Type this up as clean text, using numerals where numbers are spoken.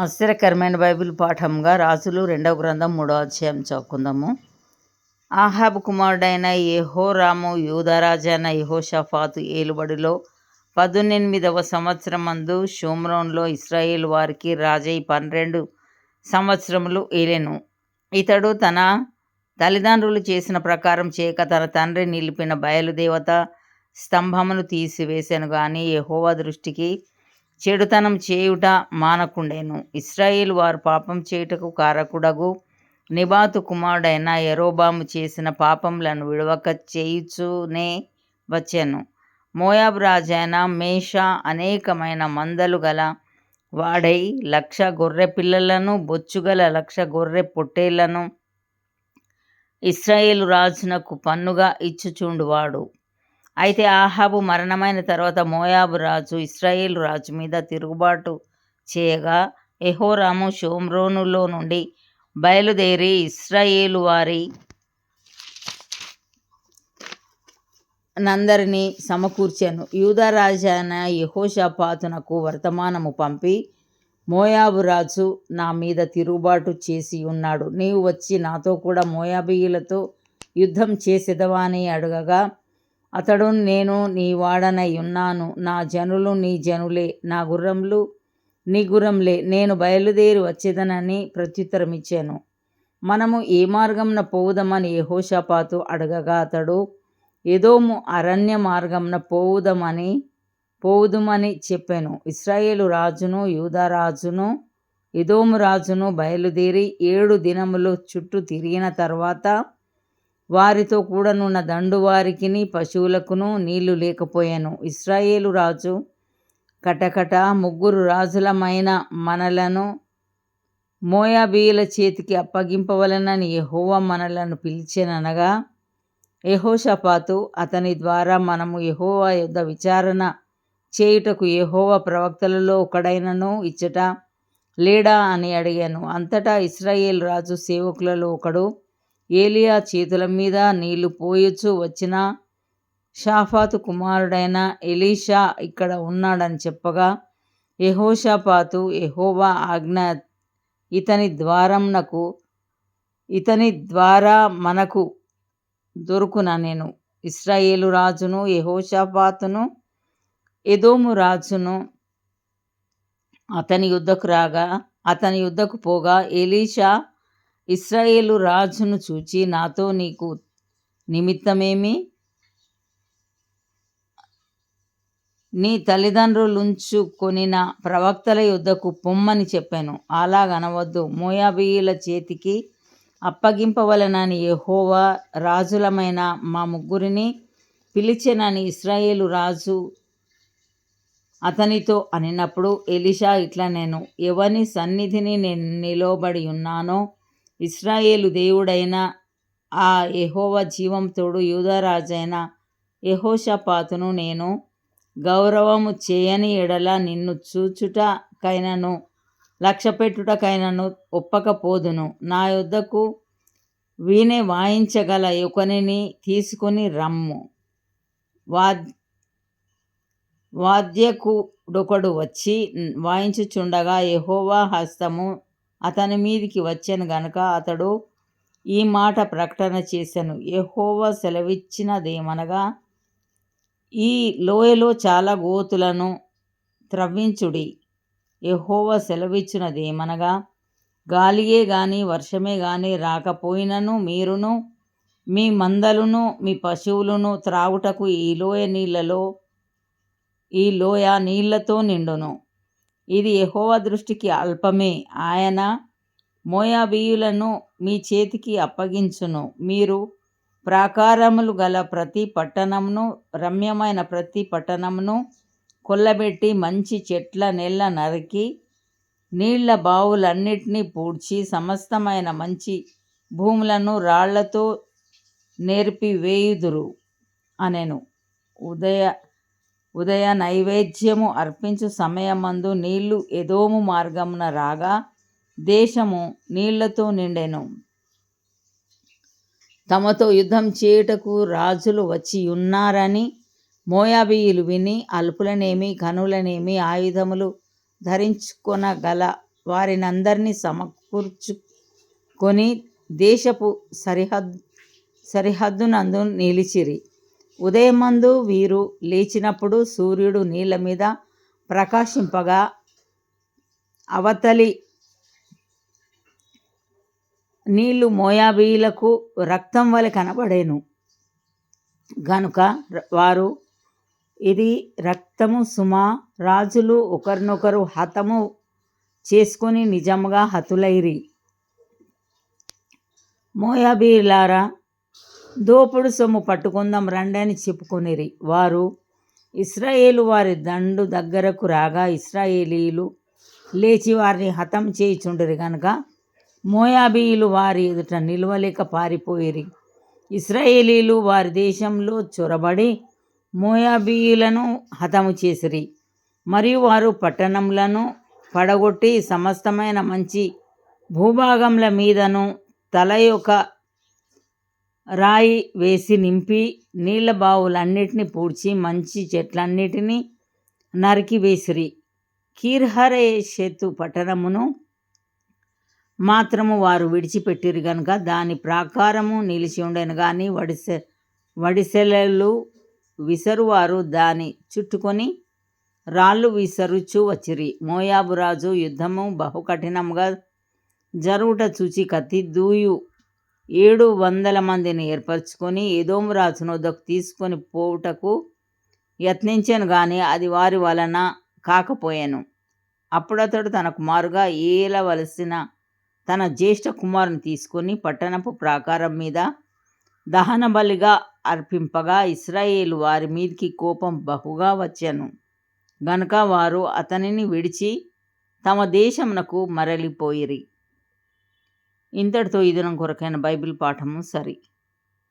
ఆశ్చర్యకరమైన బైబిల్ పాఠంగా రాజులు 2వ గ్రంథం 3వ అధ్యాయం చదువుకుందాము. ఆహాబు కుమారుడైన యెహోరాము యూదారాజైన యెహోషాఫాతు ఏలుబడిలో 18వ సంవత్సరమందు షోమ్రోన్లో ఇశ్రాయేలు వారికి రాజై 12 సంవత్సరములు ఏలెను. ఇతడు తన తల్లిదండ్రులు చేసిన ప్రకారం చేయక తన తండ్రి నిలిపిన బయలుదేవత స్తంభమును తీసివేసెను గాని యెహోవా దృష్టికి చెడుతనం చేయుట మానకుండెను. ఇశ్రాయేలు వారు పాపం చేయుటకు కారకుడగు నెబాతు కుమారుడైన యరొబాము చేసిన పాపములను విడవక చేయుచూనే వచ్చెను. మోయాబు రాజైన మేషా అనేకమైన మందలు గల వాడై 1,00,000 గొర్రె పిల్లలను బొచ్చుగల 1,00,000 గొర్రె పొట్టేళ్లను ఇశ్రాయేలు రాజునకు పన్నుగా ఇచ్చుచుండువాడు. అయితే ఆహాబు మరణమైన తర్వాత మోయాబు రాజు ఇశ్రాయేలు రాజు మీద తిరుగుబాటు చేయగా యెహోరాము షోమ్రోనులో నుండి బయలుదేరి ఇశ్రాయేలు వారి నందరినీ సమకూర్చెను. యూదా రాజైన యెహోషాపాతునకు వర్తమానము పంపి, మోయాబు రాజు నా మీద తిరుగుబాటు చేసి ఉన్నాడు, నీవు వచ్చి నాతో కూడా మోయాబీయులతో యుద్ధం చేసెదవా అని అడగగా అతడు, నేను నీ వాడనై ఉన్నాను, నా జనులు నీ జనులే, నా గుర్రములు నీ గుర్రంలే, నేను బయలుదేరి వచ్చేదనని ప్రత్యుత్తరమిచ్చాను. మనము ఏ మార్గంన పోవుదమని యెహోషాపాతు అడగగా అతడు, ఎదోము అరణ్య మార్గంన పోవుదుమని చెప్పాను. ఇశ్రాయేలు రాజును యూదా రాజును ఎదోము రాజును బయలుదేరి 7 దినములు చుట్టూ తిరిగిన తర్వాత వారితో కూడనున్న దండువారికిని పశువులకును నీళ్లు లేకపోయాను. ఇశ్రాయేలు రాజు కటకట 3 రాజులమైన మనలను మోయాబీయుల చేతికి అప్పగింపవలనని యెహోవా మనలను పిలిచెననగా యెహోషాపాతు అతని ద్వారా, మనము యెహోవా యొద్ద విచారణ చేయుటకు యెహోవా ప్రవక్తలలో ఒకడైనను ఇచ్చట లేడా అని అడిగాను. అంతటా ఇశ్రాయేలు రాజు సేవకులలో ఒకడు, ఏలియా చేతుల మీద నీళ్లు పోయొచ్చు వచ్చిన షాఫాతు కుమారుడైన ఎలీషా ఇక్కడ ఉన్నాడని చెప్పగా యెహోషాపాతు, యెహోవా ఆజ్ఞ ఇతని ద్వారా మనకు దొరుకునా నేను ఇశ్రాయేలు రాజును యెహోషాపాతును ఎదోము రాజును అతని యుద్ధకు పోగా ఎలీషా ఇశ్రాయేలు రాజును చూచి, నాతో నీకు నిమిత్తమేమి? నీ తల్లిదండ్రులుంచుకొనిన ప్రవక్తల యుద్ధకు పొమ్మని చెప్పాను. అలాగనవద్దు, మోయాబీయుల చేతికి అప్పగింపవలనని యెహోవా రాజులమైన మా ముగ్గురిని పిలిచెనని ఇశ్రాయేలు రాజు అతనితో అనినప్పుడు ఎలీషా ఇట్లా, నేను ఎవని సన్నిధిని నేను నిలవబడి ఉన్నానో ఇశ్రాయేలు దేవుడైన ఆ యెహోవా జీవం తోడు యూదా రాజైన యెహోషాపాతును నేను గౌరవము చేయని ఎడల నిన్ను చూచుటకైనను లక్ష్యపెట్టుటకైనను ఒప్పకపోదును. నా యొద్దకు వీణె వాయించగల ఒకనిని తీసుకొని రమ్ము. వాద్యకుడొకడు వచ్చి వాయించుచుండగా యెహోవా హస్తము అతని మీదికి వచ్చెను గనుక అతడు ఈ మాట ప్రకటన చేసెను, యెహోవా సెలవిచ్చినదేమనగా, ఈ లోయలో చాలా గోతులను త్రవ్వించుడి. యెహోవా సెలవిచ్చినదేమనగా, గాలియే గాని వర్షమే గాని రాకపోయినను మీరును మీ మందలును మీ పశువులను త్రాగుటకు ఈ లోయ నీళ్లతో నిండును. ఇది యెహోవా దృష్టికి అల్పమే. ఆయన మోయాబీయులను మీ చేతికి అప్పగించును. మీరు ప్రాకారములు గల ప్రతి పట్టణమును రమ్యమైన ప్రతి పట్టణమును కొల్లబెట్టి మంచి చెట్ల నెల్ల నరికి నీళ్ల బావులన్నిటినీ పూడ్చి సమస్తమైన మంచి భూములను రాళ్లతో నేర్పివేయుదురు అనెను. ఉదయ నైవేద్యము అర్పించు సమయమందు నీళ్లు ఎదోము మార్గమున రాగా దేశము నీళ్లతో నిండెను. తమతో యుద్ధం చేయుటకు రాజులు వచ్చి ఉన్నారని మోయాబీయులు విని అల్పులనేమి ఘనులనేమి ఆయుధములు ధరించుకొనగల వారినందరినీ సమకూర్చుకొని దేశపు సరిహద్దునందు నిలిచిరి. ఉదయమందు వీరు లేచినప్పుడు సూర్యుడు నీళ్ల మీద ప్రకాశింపగా అవతలి నీళ్లు మోయాబీయులకు రక్తం వలె కనబడేను. గనుక వారు, ఇది రక్తము సుమా, రాజులు ఒకరినొకరు హతము చేసుకొని నిజముగా హతులైరి. మోయాబీయులారా, దోపుడు సొమ్ము పట్టుకుందాం రండి అని చెప్పుకొనిరి. వారు ఇశ్రాయేలు వారి దండు దగ్గరకు రాగా ఇశ్రాయేలీయులు లేచి వారిని హతం చేయుచుండిరి. గనుక మోయాబీయులు వారి ఎదుట నిలువలేక పారిపోయిరి. ఇశ్రాయేలీయులు వారి దేశంలో చొరబడి మోయాబీయులను హతము చేసిరి. మరియు వారు పట్టణములను పడగొట్టి సమస్తమైన మంచి భూభాగముల మీదను తలయొక రాయి వేసి నింపి నీళ్ల బావులన్నిటినీ పూడ్చి మంచి చెట్లన్నిటినీ నరికి వేసిరి. కీర్హరేషెతు పట్టణమును మాత్రము వారు విడిచిపెట్టిరు. గనుక దాని ప్రాకారము నిలిచి ఉండెను గాని వడిసెలలు విసరువారు దాని చుట్టుకొని రాళ్ళు విసరుచూ వచ్చిరి. మోయాబు రాజు యుద్ధము బహు కఠినముగా జరుగుట చూచి కత్తి దూయు 700 మందిని ఏర్పరచుకొని ఎదోము రాజు వద్దకు తీసుకొని పోవుటకు యత్నించెను గాని అది వారి వలన కాకపోయెను. అప్పుడతడు తన కుమారుగా ఏలవలసిన తన జ్యేష్ఠ కుమారుని తీసుకొని పట్టణపు ప్రాకారం మీద దహన బలిగా అర్పింపగా ఇశ్రాయేలు వారి మీదికి కోపం బహుగా వచ్చెను. గనుక వారు అతనిని విడిచి తమ దేశమునకు మరలిపోయిరి. ఇంతటితో ఈ దినం కొరకైన బైబిల్ పాఠము సరి.